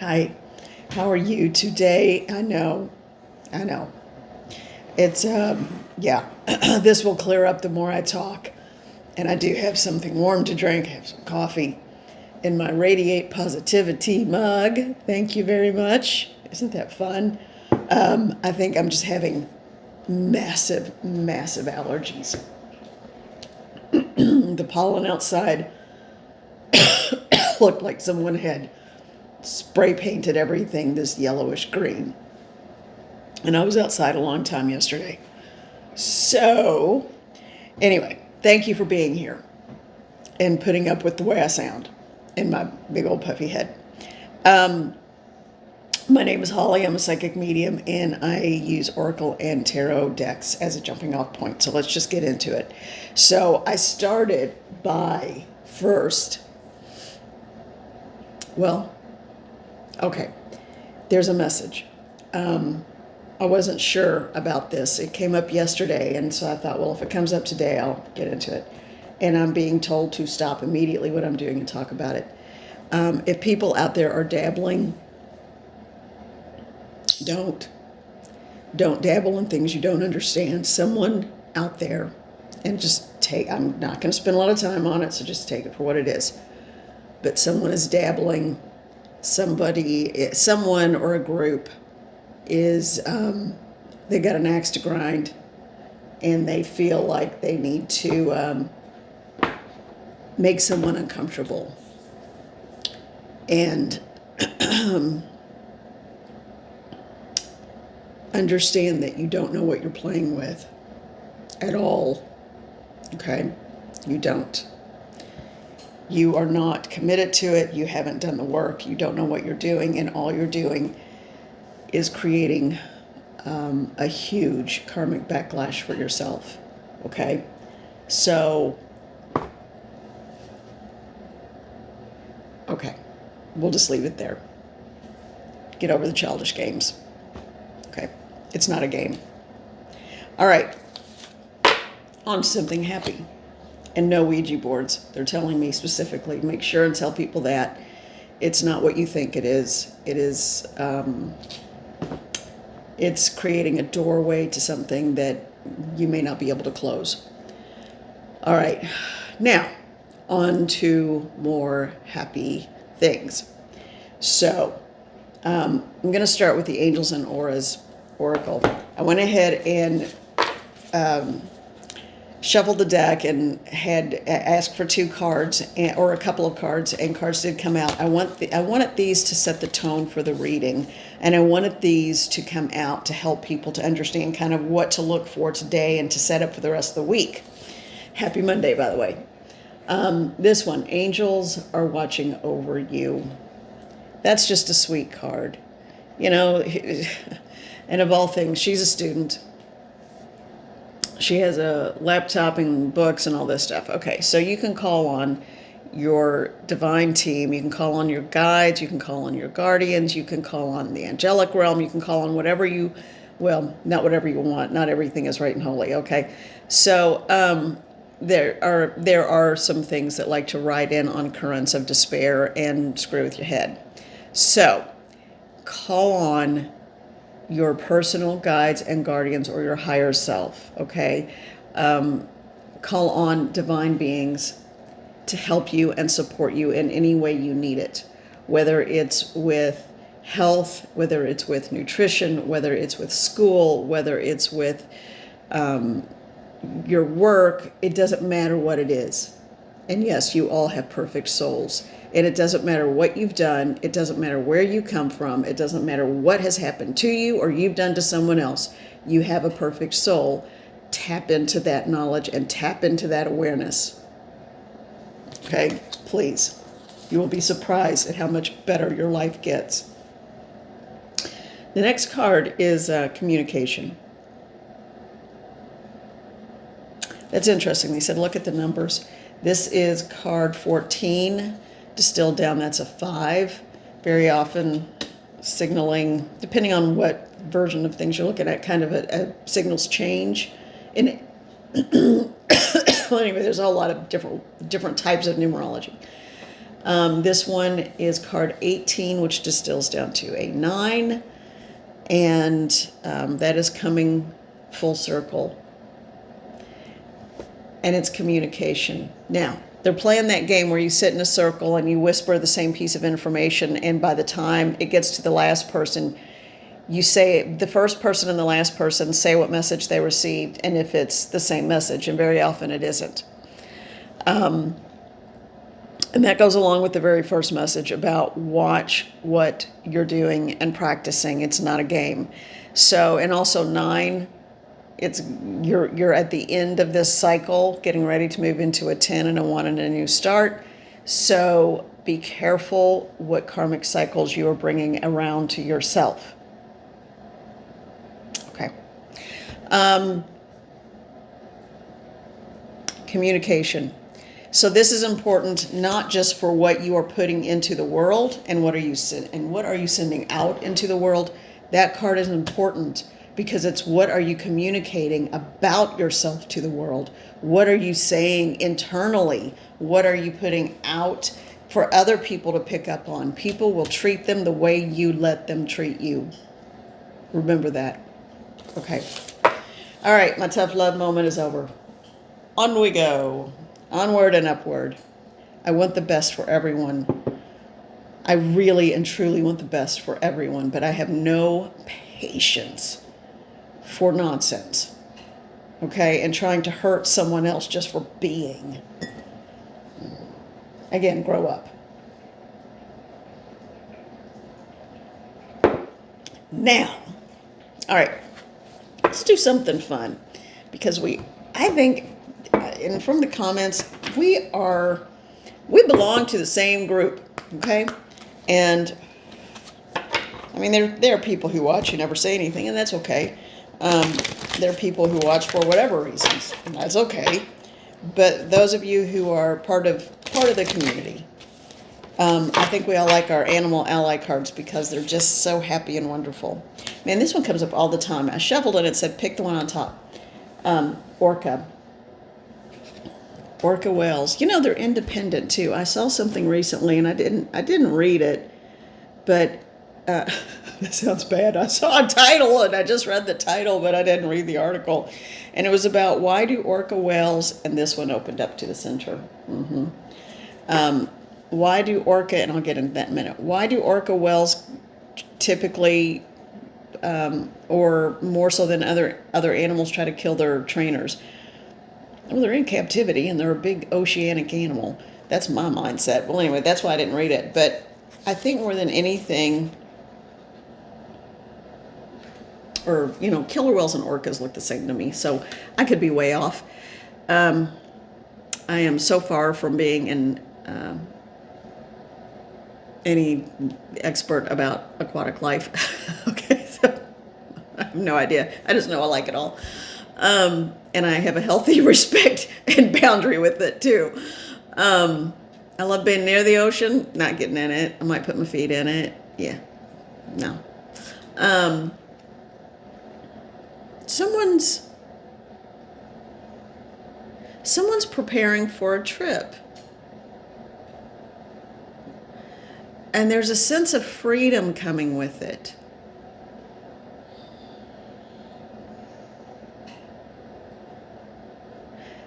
Hi, how are you today? I know. It's, yeah, this will clear up the more I talk. And I do have something warm to drink. I have some coffee in my Radiate Positivity mug. Thank you very much. Isn't that fun? I think I'm just having massive, massive allergies. The pollen outside looked like someone had spray painted everything this yellowish green. And I was outside a long time yesterday. So, anyway, thank you for being here and putting up with the way I sound in my big old puffy head. My name is Holly. I'm a psychic medium, and I use Oracle and Tarot decks as a jumping off point. So let's just get into it. So I started by first, well, okay, there's a message. I wasn't sure about this. It came up yesterday, and so I thought, well, if it comes up today, I'll get into it. And I'm being told to stop immediately what I'm doing and talk about it. If people out there are dabbling, don't dabble in things you don't understand. Someone out there, and just take, I'm not going to spend a lot of time on it, so just take it for what it is. But someone is dabbling, someone or a group is, they got an axe to grind, and they feel like they need to make someone uncomfortable. And understand that you don't know what you're playing with at all. Okay? You don't. You are not committed to it. You haven't done the work. You don't know what you're doing. And all you're doing is creating a huge karmic backlash for yourself. Okay? So, okay. We'll just leave it there. Get over the childish games. Okay? It's not a game. All right. On to something happy. And no Ouija boards. They're telling me specifically, make sure and tell people that it's not what you think it is. It is, it's creating a doorway to something that you may not be able to close. All right. Now, on to more happy things. So, I'm going to start with the Angels and Auras Oracle. I went ahead and shuffled the deck and had asked for 2 cards or a couple of cards, and cards did come out. I wanted these to set the tone for the reading, and I wanted these to come out to help people to understand kind of what to look for today and to set up for the rest of the week. Happy Monday, by the way. This one, Angels are watching over you. That's just a sweet card. You know, and of all things, she's a student. She has a laptop and books and all this stuff. Okay, so you can call on your divine team. You can call on your guides. You can call on your guardians. You can call on the angelic realm. You can call on whatever you, well, not whatever you want. Not everything is right and holy, okay? So there are some things that like to ride in on currents of despair and screw with your head. So call on your personal guides and guardians or your higher self, okay? Call on divine beings to help you and support you in any way you need it, whether it's with health, whether it's with nutrition, whether it's with school, whether it's with your work. It doesn't matter what it is. And yes, you all have perfect souls. And it doesn't matter what you've done. It doesn't matter where you come from. It doesn't matter what has happened to you or you've done to someone else. You have a perfect soul. Tap into that knowledge and tap into that awareness. Okay? Please. You will be surprised at how much better your life gets. The next card is communication. That's interesting. They said, look at the numbers. This is card 14. Distilled down, that's a 5. Very often signaling, depending on what version of things you're looking at, kind of a signals change. And well, anyway, there's a lot of different types of numerology. This one is card 18, which distills down to a 9. And that is coming full circle. And it's communication. Now, they're playing that game where you sit in a circle and you whisper the same piece of information, and by the time it gets to the last person, you say, the first person and the last person say what message they received, and if it's the same message, and very often it isn't. And that goes along with the very first message about watch what you're doing and practicing. It's not a game. So, and also 9, it's you're at the end of this cycle, getting ready to move into a 10 and a 1 and a new start. So be careful what karmic cycles you are bringing around to yourself. Okay. Communication. So this is important not just for what you are putting into the world and what are you sending out into the world. That card is important because it's what are you communicating about yourself to the world? What are you saying internally? What are you putting out for other people to pick up on? People will treat them the way you let them treat you. Remember that. Okay. All right, my tough love moment is over. On we go. Onward and upward. I want the best for everyone. I really and truly want the best for everyone, but I have no patience for nonsense, okay, and trying to hurt someone else just for being. Again, grow up. Now, all right, let's do something fun, because I think, and from the comments, we belong to the same group, okay, and I mean, there are people who watch who never say anything, and that's okay. There are people who watch for whatever reasons, and that's okay. But those of you who are part of the community, I think we all like our animal ally cards because they're just so happy and wonderful. Man, this one comes up all the time. I shuffled it and it said, pick the one on top. Orca whales. You know, they're independent too. I saw something recently, and I didn't read it, but that sounds bad. I saw a title and I just read the title, but I didn't read the article. And it was about why do orca whales, and this one opened up to the center. Why do orca, and I'll get into that in a minute, why do orca whales typically, or more so than other animals, try to kill their trainers? Well, they're in captivity and they're a big oceanic animal. That's my mindset. Well, anyway, that's why I didn't read it. But I think more than anything, or, you know, killer whales and orcas look the same to me, so I could be way off. I am so far from being any expert about aquatic life. Okay, so I have no idea. I just know I like it all. And I have a healthy respect and boundary with it, too. I love being near the ocean, not getting in it. I might put my feet in it. Yeah, no. Someone's preparing for a trip. And there's a sense of freedom coming with it.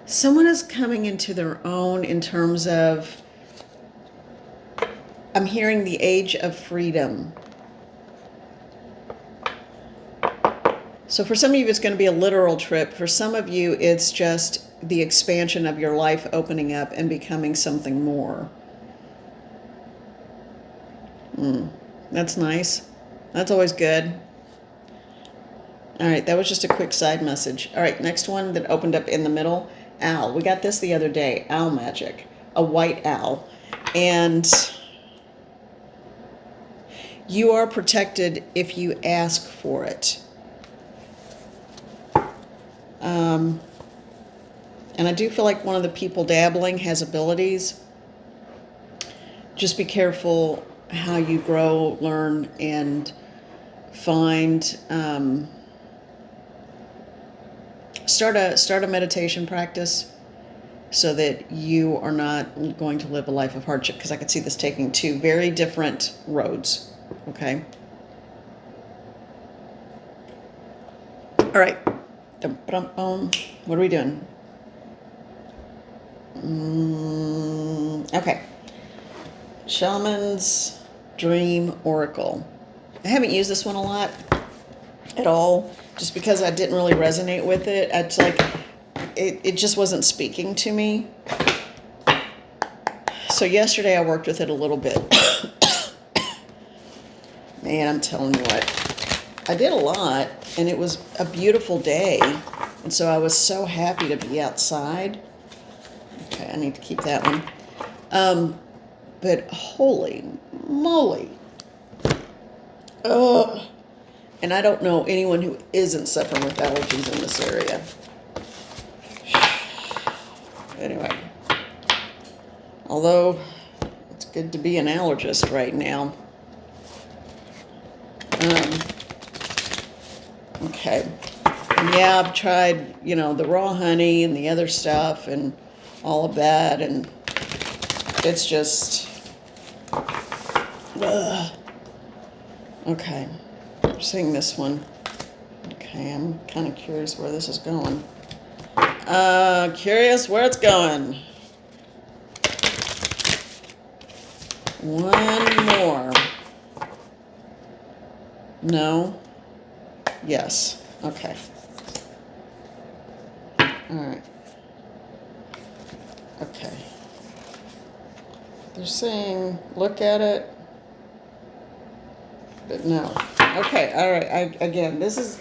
Someone is coming into their own in terms of, I'm hearing the age of freedom. So for some of you, it's going to be a literal trip. For some of you, it's just the expansion of your life opening up and becoming something more. That's nice. That's always good. All right, that was just a quick side message. All right, next one that opened up in the middle, owl. We got this the other day, owl magic, a white owl. And you are protected if you ask for it. And I do feel like one of the people dabbling has abilities. Just be careful how you grow, learn, and find. Start a meditation practice. so that you are not going to live a life of hardship, because I could see this taking two very different roads. Okay. All right. What are we doing? Okay. Shaman's Dream Oracle. I haven't used this one a lot at all, just because I didn't really resonate with it. It's like it just wasn't speaking to me. So yesterday I worked with it a little bit. Man, I'm telling you what, I did a lot, and it was a beautiful day, and so I was so happy to be outside. Okay, I need to keep that one. But holy moly. Ugh. And I don't know anyone who isn't suffering with allergies in this area. Anyway. Although, it's good to be an allergist right now. Okay. And yeah, I've tried, the raw honey and the other stuff and all of that, and it's just... Ugh. Okay. We're seeing this one. Okay, I'm kind of curious where this is going. Curious where it's going. One more. No. Yes. Okay. All right. Okay. They're saying, look at it. But no. Okay, all right. Again, this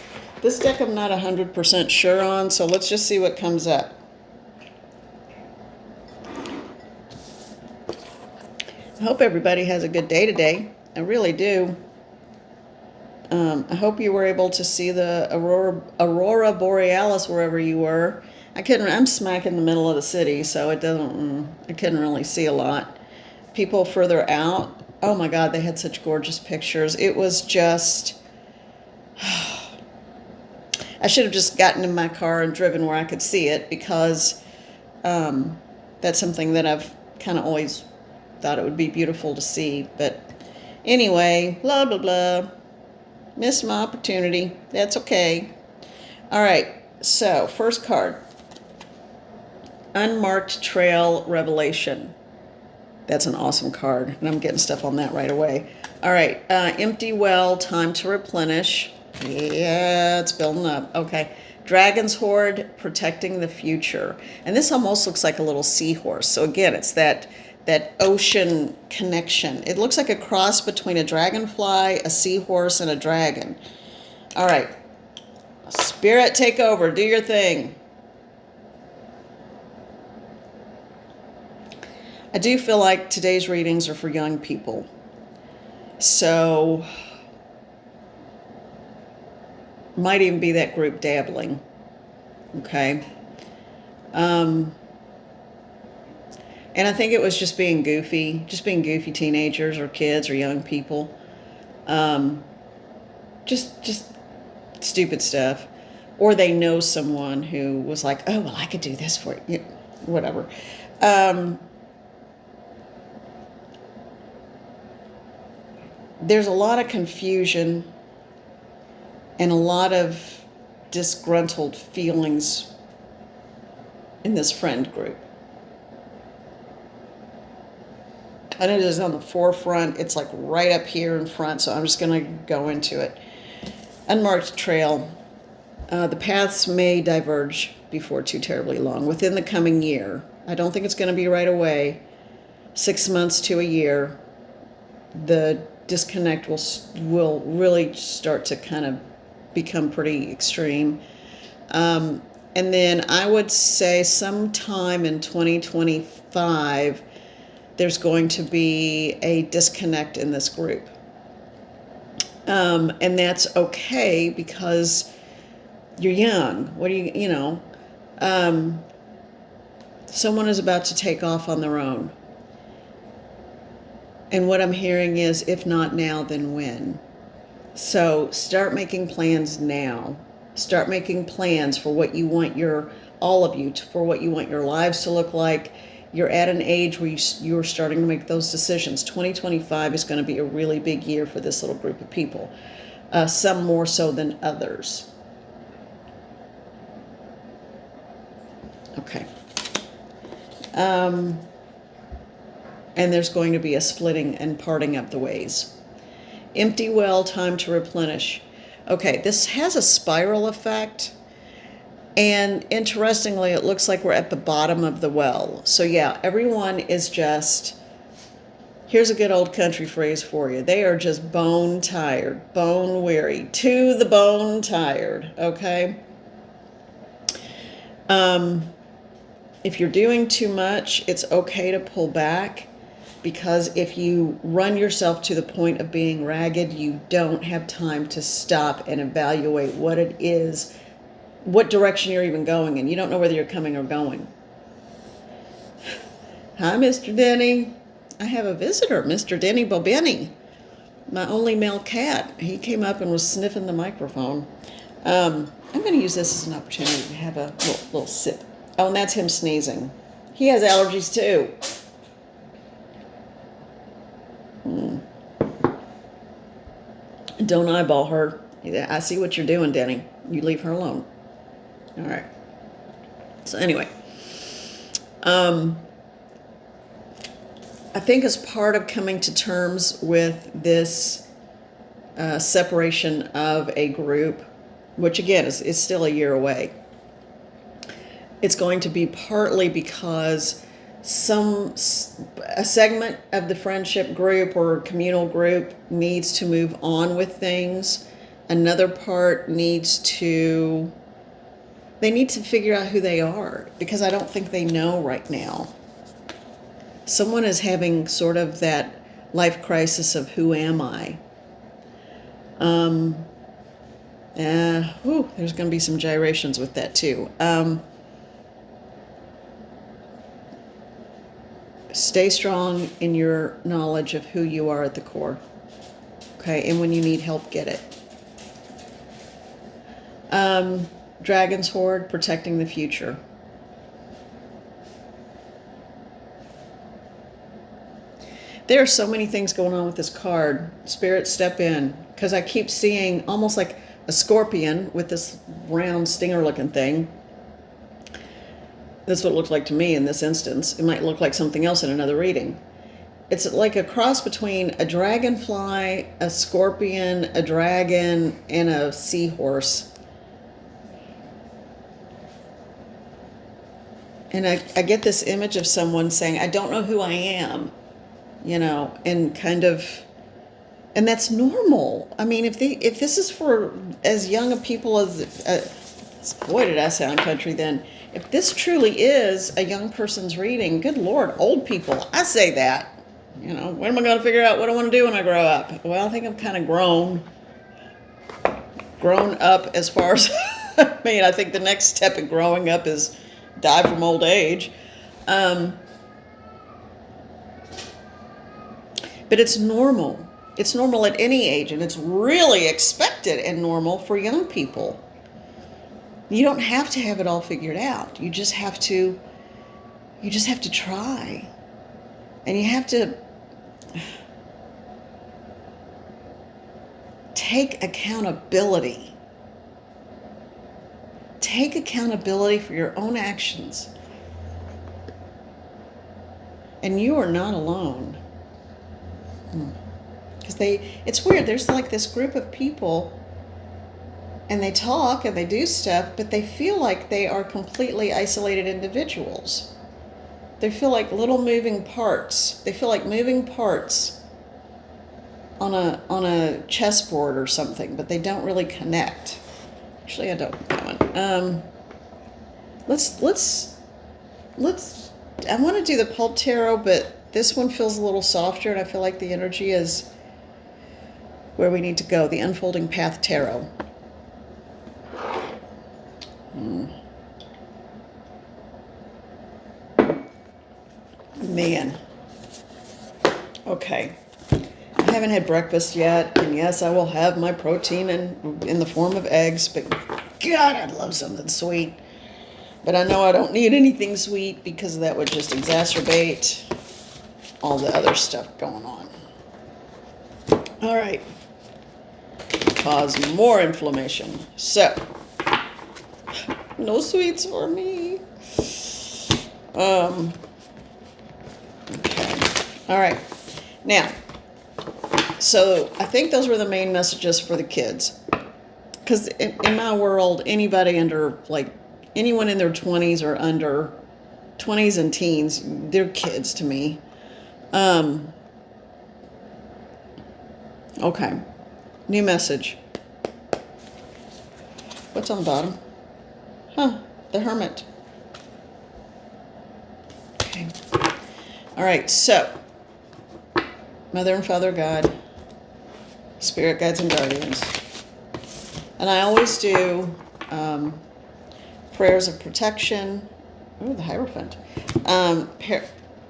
deck I'm not 100% sure on, so let's just see what comes up. I hope everybody has a good day today. I really do. I hope you were able to see the Aurora Borealis wherever you were. I'm smack in the middle of the city, so I couldn't really see a lot. People further out, oh my God, they had such gorgeous pictures. It was just, I should have just gotten in my car and driven where I could see it, because that's something that I've kind of always thought it would be beautiful to see. But anyway, blah, blah, blah. Missed my opportunity. That's okay. All right, so first card. Unmarked Trail Revelation. That's an awesome card, and I'm getting stuff on that right away. All right, Empty Well, Time to Replenish. Yeah, it's building up. Okay. Dragon's Hoard, Protecting the Future. And this almost looks like a little seahorse. So again, it's that ocean connection. It looks like a cross between a dragonfly, a seahorse, and a dragon. All right. Spirit, take over. Do your thing. I do feel like today's readings are for young people. So, might even be that group dabbling. Okay. And I think it was just being goofy teenagers or kids or young people. Just stupid stuff. Or they know someone who was like, oh, well, I could do this for you. Whatever. There's a lot of confusion and a lot of disgruntled feelings in this friend group. And it is on the forefront. It's like right up here in front, so I'm just going to go into it. Unmarked trail. The paths may diverge before too terribly long. Within the coming year. I don't think it's going to be right away. 6 months to a year. The disconnect will really start to kind of become pretty extreme. And then I would say sometime in 2025, there's going to be a disconnect in this group. And that's okay, because you're young. What do you know? Someone is about to take off on their own. And what I'm hearing is, if not now, then when? So start making plans now. Start making plans for what you want your all of you, for what you want your lives to look like. You're at an age where you're starting to make those decisions. 2025 is going to be a really big year for this little group of people, some more so than others. Okay. And there's going to be a splitting and parting of the ways. Empty well, time to replenish. Okay, this has a spiral effect. And interestingly, it looks like we're at the bottom of the well. So yeah, everyone is just, here's a good old country phrase for you. They are just bone tired, bone weary, to the bone tired, okay? If you're doing too much, it's okay to pull back, because if you run yourself to the point of being ragged, you don't have time to stop and evaluate what it is, what direction you're even going in. You don't know whether you're coming or going. Hi, Mr. Denny. I have a visitor, Mr. Denny Bobeni, my only male cat. He came up and was sniffing the microphone. I'm going to use this as an opportunity to have a little sip. Oh, and that's him sneezing. He has allergies too. Don't eyeball her. I see what you're doing, Denny. You leave her alone. All right. So anyway, I think as part of coming to terms with this separation of a group, which again is still a year away, it's going to be partly because a segment of the friendship group or communal group needs to move on with things. Another part needs to figure out who they are, because I don't think they know right now. Someone is having sort of that life crisis of who am I? There's going to be some gyrations with that too. Stay strong in your knowledge of who you are at the core. Okay, and when you need help, get it. Dragon's Hoard, protecting the future. There are so many things going on with this card. Spirit, step in. Because I keep seeing almost like a scorpion with this round stinger-looking thing. That's what it looked like to me in this instance. It might look like something else in another reading. It's like a cross between a dragonfly, a scorpion, a dragon, and a seahorse. And I get this image of someone saying, I don't know who I am, and kind of, and that's normal. I mean, if this is for as young a people as boy, did I sound country then. If this truly is a young person's reading, good Lord, old people, I say that. When am I going to figure out what I want to do when I grow up? Well, I think I'm kind of grown up as far as, I think the next step in growing up is die from old age. But it's normal. It's normal at any age, and it's really expected and normal for young people. You don't have to have it all figured out. You just have to try. And you have to take accountability. Take accountability for your own actions. And you are not alone. Because it's weird. There's like this group of people, and they talk and they do stuff, but they feel like they are completely isolated individuals. They feel like little moving parts. They feel like moving parts on a chessboard or something, but they don't really connect. Actually, I don't know that one. Let's. I want to do the Pulp Tarot, but this one feels a little softer, and I feel like the energy is where we need to go. The Unfolding Path Tarot. Man. Okay. I haven't had breakfast yet, and yes, I will have my protein in the form of eggs, but God, I'd love something sweet. But I know I don't need anything sweet because that would just exacerbate all the other stuff going on. All right. Cause more inflammation. So, no sweets for me. Okay. All right. Now, so I think those were the main messages for the kids. Because in my world, anybody under, like, anyone in their 20s or under, 20s and teens, they're kids to me. Okay. New message. What's on the bottom? Huh. The Hermit. Okay. All right. So, Mother and Father God, Spirit Guides and Guardians. And I always do prayers of protection. Oh, the Hierophant.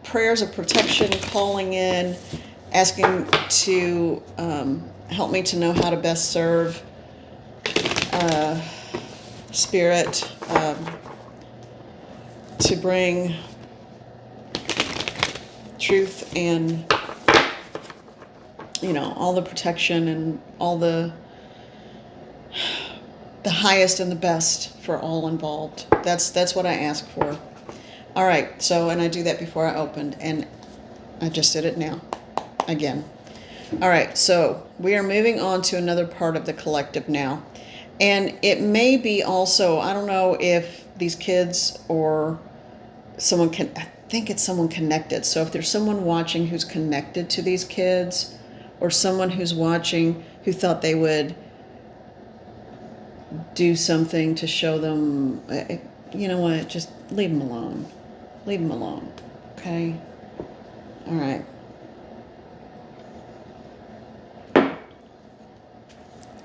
Prayers of protection, calling in, asking to help me to know how to best serve Spirit, to bring truth and, all the protection and all the highest and the best for all involved. That's what I ask for. All right, so, and I do that before I opened, and I just did it now, again. All right, so we are moving on to another part of the collective now. And it may be also, I don't know if these kids or someone I think it's someone connected. So if there's someone watching who's connected to these kids, or someone who's watching who thought they would do something to show them, you know what, just leave them alone. Leave them alone, okay? All right.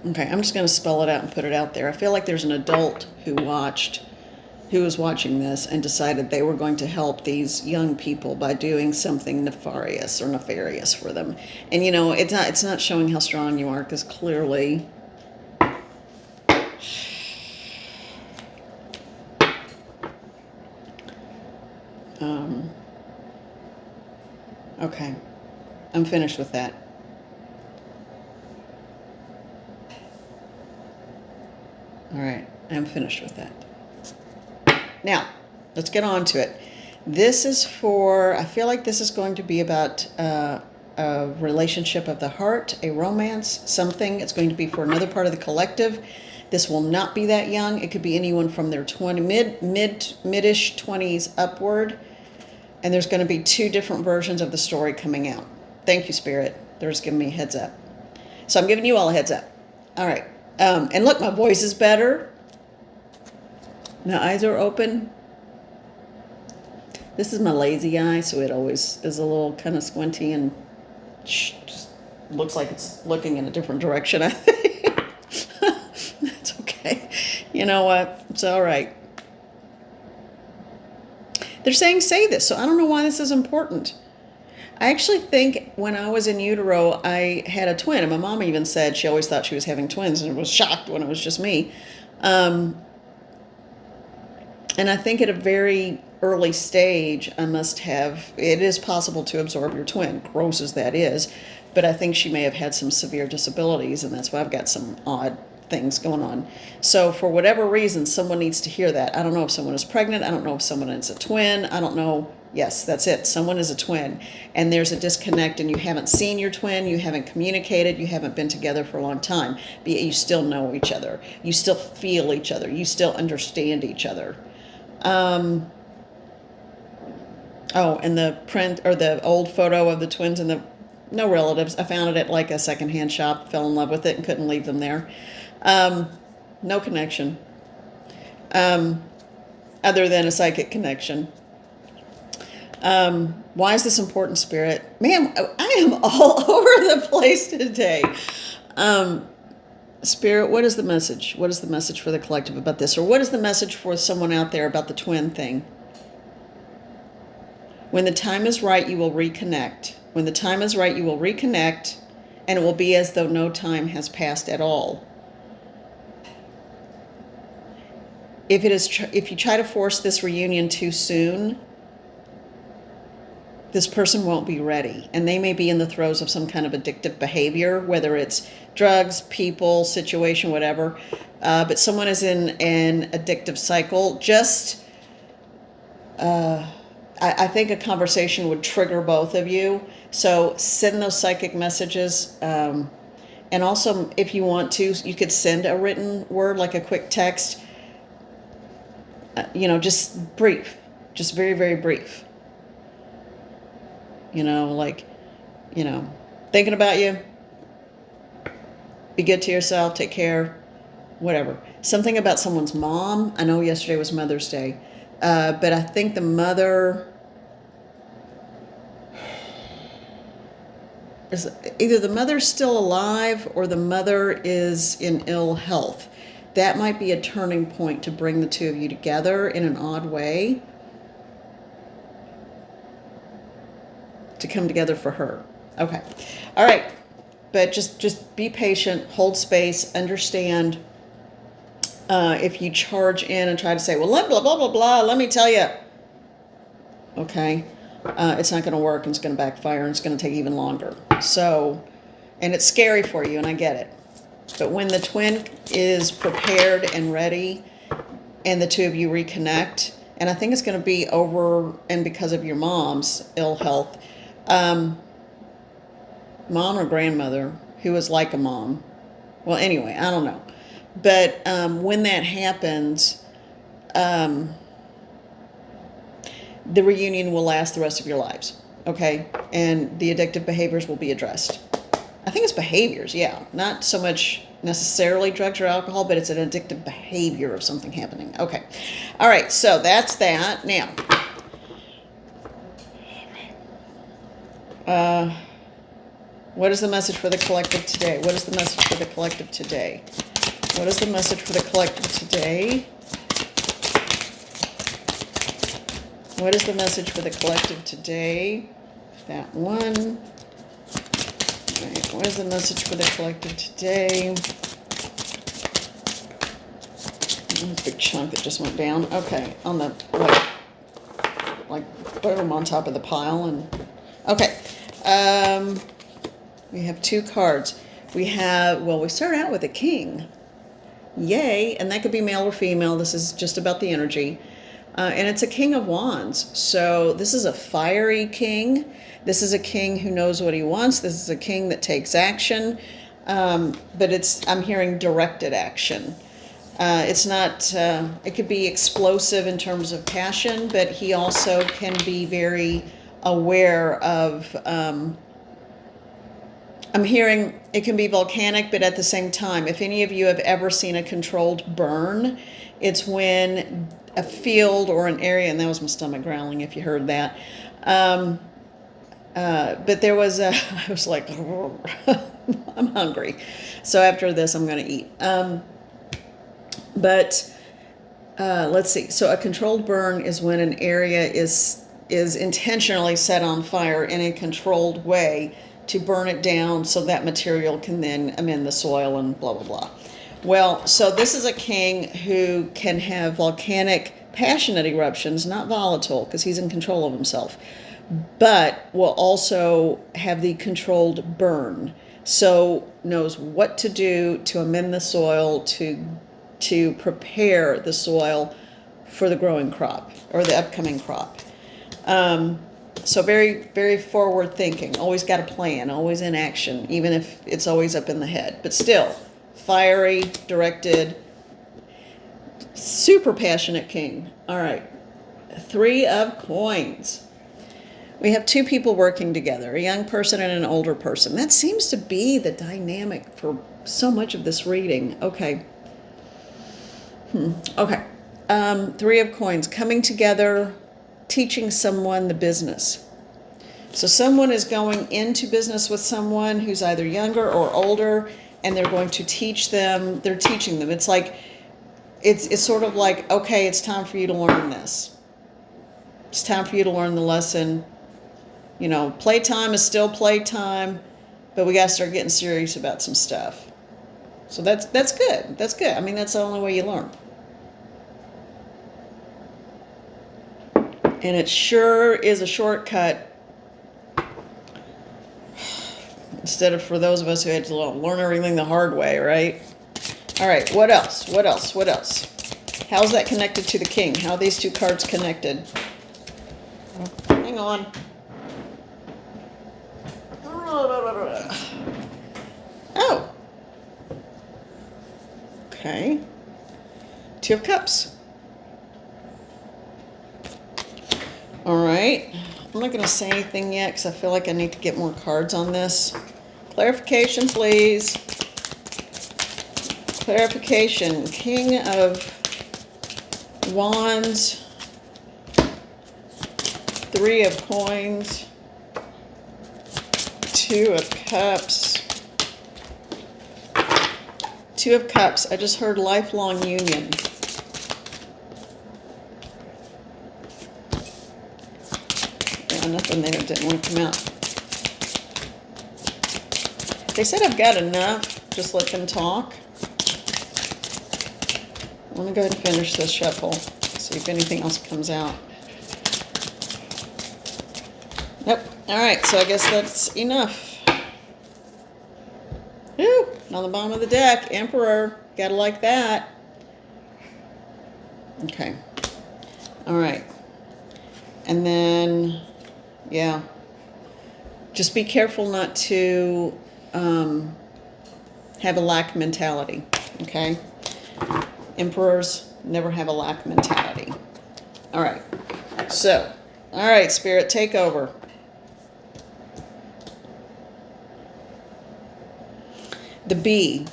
Okay, I'm just going to spell it out and put it out there. I feel like there's an adult who was watching this and decided they were going to help these young people by doing something nefarious for them. And it's not showing how strong you are, because clearly okay, I'm finished with that. All right, I'm finished with that. Now, let's get on to it. This is I feel like this is going to be about a relationship of the heart, a romance, something. It's going to be for another part of the collective. This will not be that young. It could be anyone from their mid-ish 20s upward. And there's going to be 2 different versions of the story coming out. Thank you, Spirit. They're just giving me a heads up. So I'm giving you all a heads up. All right. And look, my voice is better. My eyes are open. This is my lazy eye, so it always is a little kind of squinty and just looks like it's looking in a different direction, I think. That's okay. You know what? It's all right. They're saying say this, so I don't know why this is important. I actually think when I was in utero, I had a twin, and my mom even said she always thought she was having twins and was shocked when it was just me. And I think at a very early stage, it is possible to absorb your twin, gross as that is, but I think she may have had some severe disabilities, and that's why I've got some odd things going on. So for whatever reason, someone needs to hear that. I don't know if someone is pregnant. I don't know if someone is a twin. I don't know. Yes, that's it. Someone is a twin, and there's a disconnect, and you haven't seen your twin. You haven't communicated. You haven't been together for a long time, but yet you still know each other. You still feel each other. You still understand each other. Oh, and the print or the old photo of the twins and no relatives. I found it at like a secondhand shop, fell in love with it, and couldn't leave them there. No connection, other than a psychic connection. Why is this important, Spirit? Man, I am all over the place today. Spirit, what is the message? What is the message for the collective about this? Or what is the message for someone out there about the twin thing? When the time is right, you will reconnect. When the time is right, you will reconnect, and it will be as though no time has passed at all. if you try to force this reunion too soon, this person won't be ready, and they may be in the throes of some kind of addictive behavior, whether it's drugs, people, situation, whatever. But someone is in an addictive cycle. Just, I think a conversation would trigger both of you. So send those psychic messages. And also, if you want to, you could send a written word, like a quick text, just brief, just very, very brief. Like, thinking about you, be good to yourself, take care, whatever. Something about someone's mom. I know yesterday was Mother's Day, but I think the mother is either the mother's still alive or the mother is in ill health. That might be a turning point to bring the two of you together in an odd way. To come together for her. Okay. All right. But just be patient, hold space, understand. If you charge in and try to say, well, blah, blah, blah, blah, let me tell you. Okay. It's not going to work, and it's going to backfire, and it's going to take even longer. So, and it's scary for you, and I get it. But when the twin is prepared and ready, and the two of you reconnect, and I think it's going to be over and because of your mom's ill health, mom or grandmother who was like a mom. Well, anyway, I don't know. But when that happens, the reunion will last the rest of your lives. Okay? And the addictive behaviors will be addressed. I think it's behaviors, yeah. Not so much necessarily drugs or alcohol, but it's an addictive behavior of something happening. Okay. All right, so that's that. Now, what is the message for the collective today? What is the message for the collective today? What is the message for the collective today? What is the message for the collective today? That one. Right. What is the message for the collective today? Big chunk that just went down. Okay, on the like boom on top of the pile, and okay. We have two cards. We start out with a king. Yay, and that could be male or female. This is just about the energy. And it's a king of wands. So this is a fiery king. This is a king who knows what he wants. This is a king that takes action. But I'm hearing directed action. It's not, it could be explosive in terms of passion, but he also can be very aware of, I'm hearing it can be volcanic, but at the same time, if any of you have ever seen a controlled burn, it's when a field or an area, and that was my stomach growling if you heard that. But there was I was like, I'm hungry. So after this, I'm going to eat. Let's see. So a controlled burn is when an area is intentionally set on fire in a controlled way to burn it down so that material can then amend the soil and blah, blah, blah. Well, so this is a king who can have volcanic, passionate eruptions, not volatile, because he's in control of himself, but will also have the controlled burn. So knows what to do to amend the soil, to prepare the soil for the growing crop or the upcoming crop. So very, very forward thinking, always got a plan, always in action, even if it's always up in the head, but still fiery, directed, super passionate king. All right. 3 of coins. We have two people working together, a young person and an older person. That seems to be the dynamic for so much of this reading. Okay. Okay. 3 of coins, coming together, teaching someone the business. So someone is going into business with someone who's either younger or older, and they're going to teach them. They're teaching them. It's like, it's sort of like, okay, it's time for you to learn this. It's time for you to learn the lesson. You know, playtime is still playtime, but we got to start getting serious about some stuff. So that's good. That's good. I mean, that's the only way you learn. And it sure is a shortcut. Instead of for those of us who had to learn everything the hard way, right? All right, what else? What else? What else? How's that connected to the king? How are these two cards connected? Hang on. Oh. Okay. Two of Cups. All right. I'm not going to say anything yet because I feel like I need to get more cards on this. Clarification, please. Clarification. King of Wands. Three of Coins. Two of Cups. Two of Cups. I just heard lifelong union. Yeah, nothing there didn't want to come out. They said I've got enough. Just let them talk. I'm going to go ahead and finish this shuffle. See if anything else comes out. Nope. All right, so I guess that's enough. Woo! On the bottom of the deck, Emperor. Gotta like that. Okay. All right. And then, yeah. Just be careful not to have a lack mentality, okay? Emperors never have a lack mentality. All right. So, all right, Spirit, take over. The bee.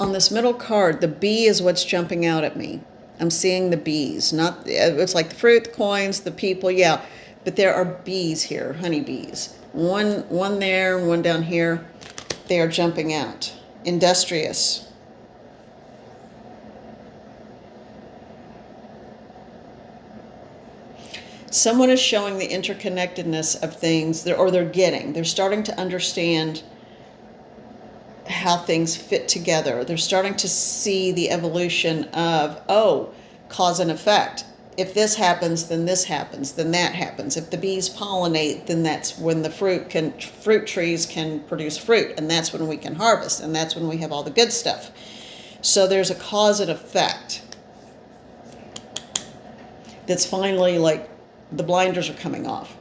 On this middle card, the bee is what's jumping out at me. I'm seeing the bees. Not, it's like the fruit, the coins, the people, yeah. But there are bees here, honeybees. One there, one down here. They are jumping out. Industrious. Someone is showing the interconnectedness of things, they're starting to understand how things fit together. They're starting to see the evolution of, oh, cause and effect. If this happens, then this happens, then that happens. If the bees pollinate, then that's when the fruit trees can produce fruit, and that's when we can harvest, and that's when we have all the good stuff. So there's a cause and effect that's finally like the blinders are coming off.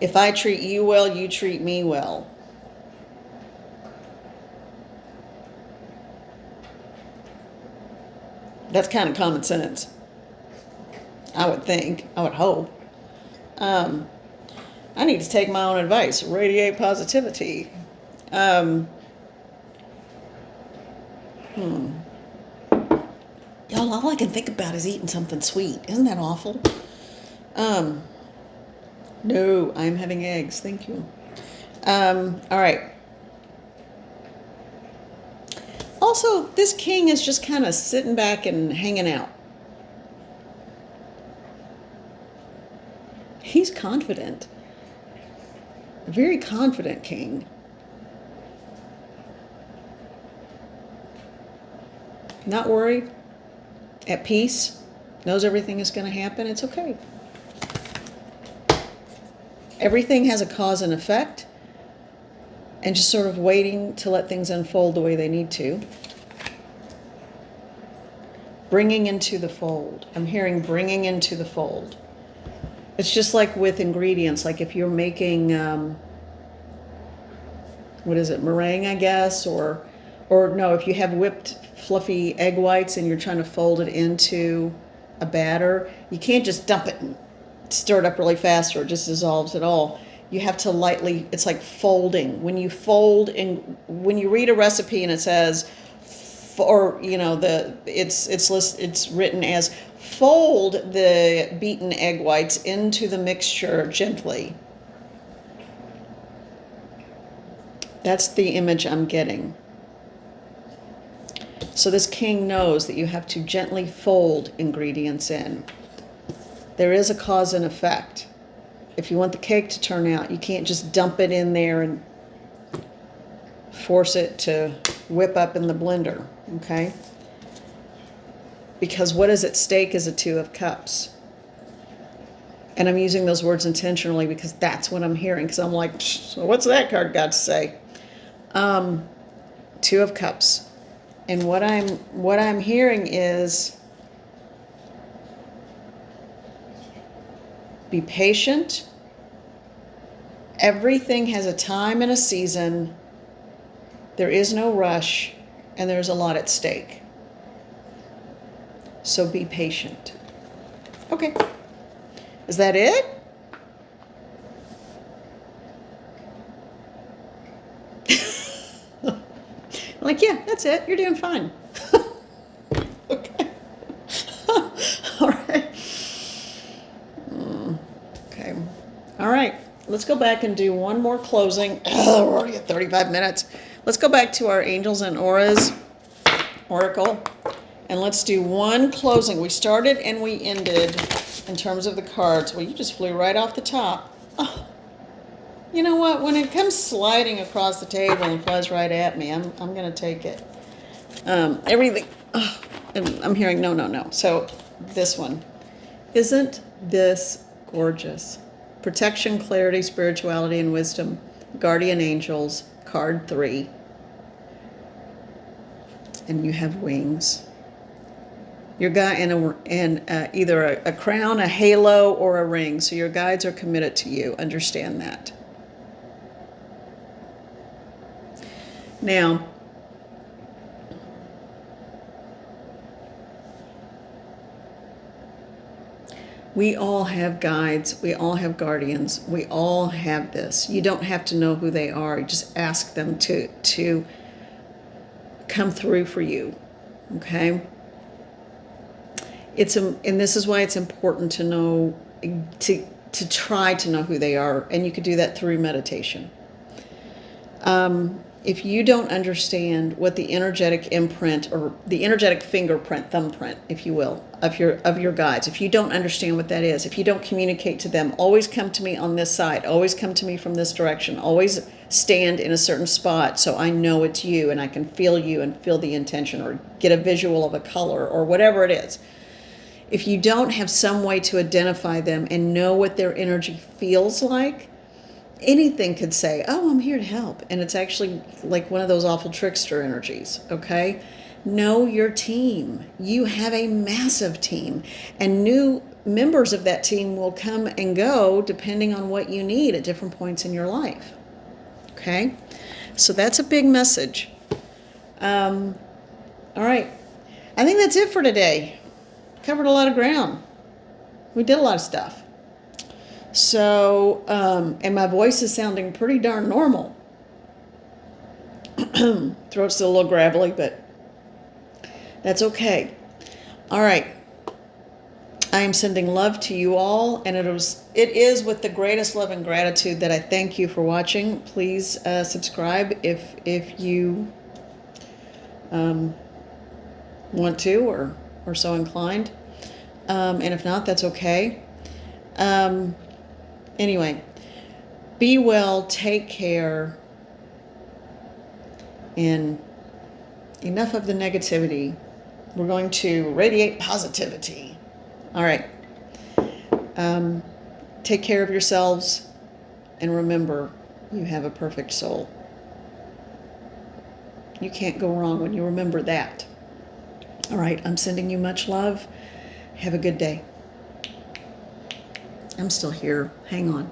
If I treat you well, you treat me well. That's kind of common sense. I would think. I would hope. I need to take my own advice. Radiate positivity. Y'all, all I can think about is eating something sweet. Isn't that awful? No, I'm having eggs. Thank you. All right. Also, this king is just kind of sitting back and hanging out. He's confident. A very confident king. Not worried. At peace. Knows everything is going to happen. It's okay. Everything has a cause and effect, and just sort of waiting to let things unfold the way they need to. Bringing into the fold. I'm hearing bringing into the fold. It's just like with ingredients, like if you're making, what is it, meringue, I guess, or no, if you have whipped fluffy egg whites and you're trying to fold it into a batter, you can't just dump it and stir it up really fast or it just dissolves at all. You have to lightly, it's like folding. When you fold, and when you read a recipe and it says, or you know, it's written as fold the beaten egg whites into the mixture gently. That's the image I'm getting. So this king knows that you have to gently fold ingredients in. There is a cause and effect. If you want the cake to turn out, you can't just dump it in there and force it to whip up in the blender, okay? Because what is at stake is a Two of Cups. And I'm using those words intentionally because that's what I'm hearing. Because I'm like, so what's that card got to say? Two of Cups. And what I'm hearing is be patient. Everything has a time and a season. There is no rush, and there's a lot at stake. So be patient. Okay. Is that it? Like, yeah, that's it. You're doing fine. Okay. All right. Okay. All right. Let's go back and do one more closing. Oh, we're already at 35 minutes. Let's go back to our Angels and Auras Oracle. And let's do one closing. We started and we ended in terms of the cards. Well, you just flew right off the top. Oh, you know what? When it comes sliding across the table and flies right at me, I'm going to take it. Everything. Oh, I'm hearing no, no, no. So this one. Isn't this gorgeous? Protection, clarity, spirituality, and wisdom. Guardian angels. Card 3. And you have wings. Your guide and either a crown, a halo, or a ring. So your guides are committed to you. Understand that. Now, we all have guides. We all have guardians. We all have this. You don't have to know who they are. You just ask them to come through for you. Okay? And this is why it's important to know, to try to know who they are, and you could do that through meditation. If you don't understand what the energetic imprint or the energetic fingerprint, thumbprint, if you will, of your guides, if you don't understand what that is, if you don't communicate to them, always come to me on this side, always come to me from this direction, always stand in a certain spot so I know it's you and I can feel you and feel the intention or get a visual of a color or whatever it is. If you don't have some way to identify them and know what their energy feels like, anything could say, oh, I'm here to help. And it's actually like one of those awful trickster energies, okay? Know your team. You have a massive team. And new members of that team will come and go depending on what you need at different points in your life, okay? So that's a big message. All right. I think that's it for today. Covered a lot of ground. We did a lot of stuff. So, and my voice is sounding pretty darn normal. Throat's still a little gravelly, but that's okay. All right. I am sending love to you all, and it is with the greatest love and gratitude that I thank you for watching. Please subscribe if you want to or so inclined. And if not, that's okay. Anyway, be well, take care, and enough of the negativity. We're going to radiate positivity. All right. Take care of yourselves, and remember, you have a perfect soul. You can't go wrong when you remember that. All right, I'm sending you much love. Have a good day. I'm still here. Hang on.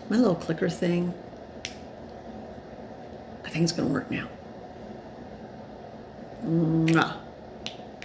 My little clicker thing, I think it's going to work now. Mwah.